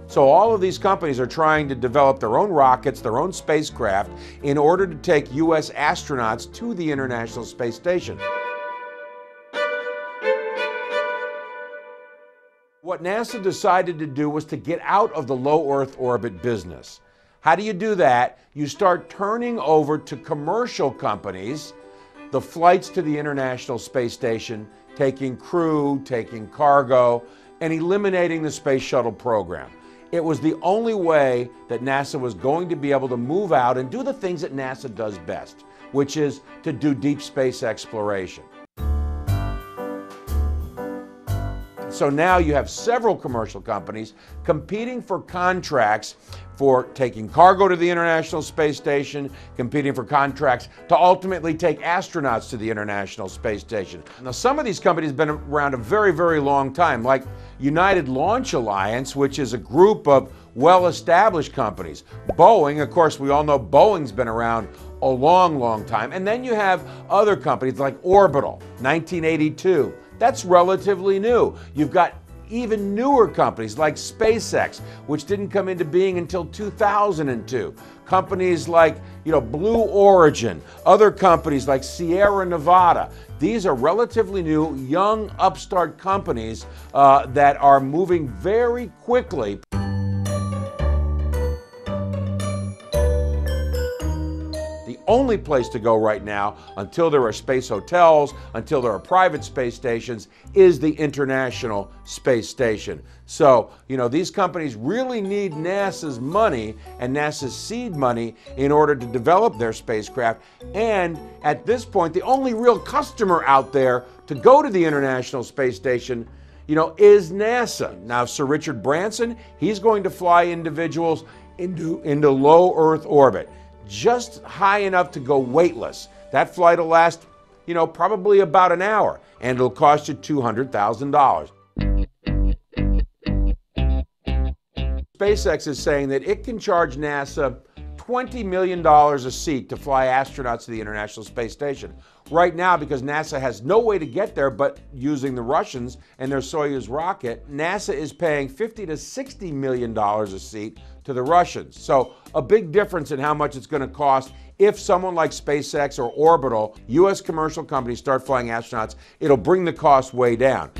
So all of these companies are trying to develop their own rockets, their own spacecraft, in order to take U.S. astronauts to the International Space Station. What NASA decided to do was to get out of the low Earth orbit business. How do you do that? You start turning over to commercial companies the flights to the International Space Station, taking crew, taking cargo, and eliminating the Space Shuttle program. It was the only way that NASA was going to be able to move out and do the things that NASA does best, which is to do deep space exploration. So now you have several commercial companies competing for contracts for taking cargo to the International Space Station, competing for contracts to ultimately take astronauts to the International Space Station. Now, some of these companies have been around a very, very long time, like United Launch Alliance, which is a group of well-established companies. Boeing, of course, we all know Boeing's been around a long, long time. And then you have other companies like Orbital, 1982. That's relatively new. You've got even newer companies like SpaceX, which didn't come into being until 2002. Companies like, Blue Origin, other companies like Sierra Nevada. These are relatively new, young, upstart companies that are moving very quickly. The only place to go right now, until there are space hotels, until there are private space stations, is the International Space Station. So, these companies really need NASA's money and NASA's seed money in order to develop their spacecraft. And at this point, the only real customer out there to go to the International Space Station, is NASA. Now, Sir Richard Branson, he's going to fly individuals into low Earth orbit, just high enough to go weightless. That flight will last, probably about an hour, and it'll cost you $200,000. SpaceX is saying that it can charge NASA $20 million a seat to fly astronauts to the International Space Station. Right now, because NASA has no way to get there but using the Russians and their Soyuz rocket, NASA is paying $50 to $60 million a seat to the Russians. So a big difference in how much it's going to cost if someone like SpaceX or Orbital, U.S. commercial companies, start flying astronauts. It'll bring the cost way down.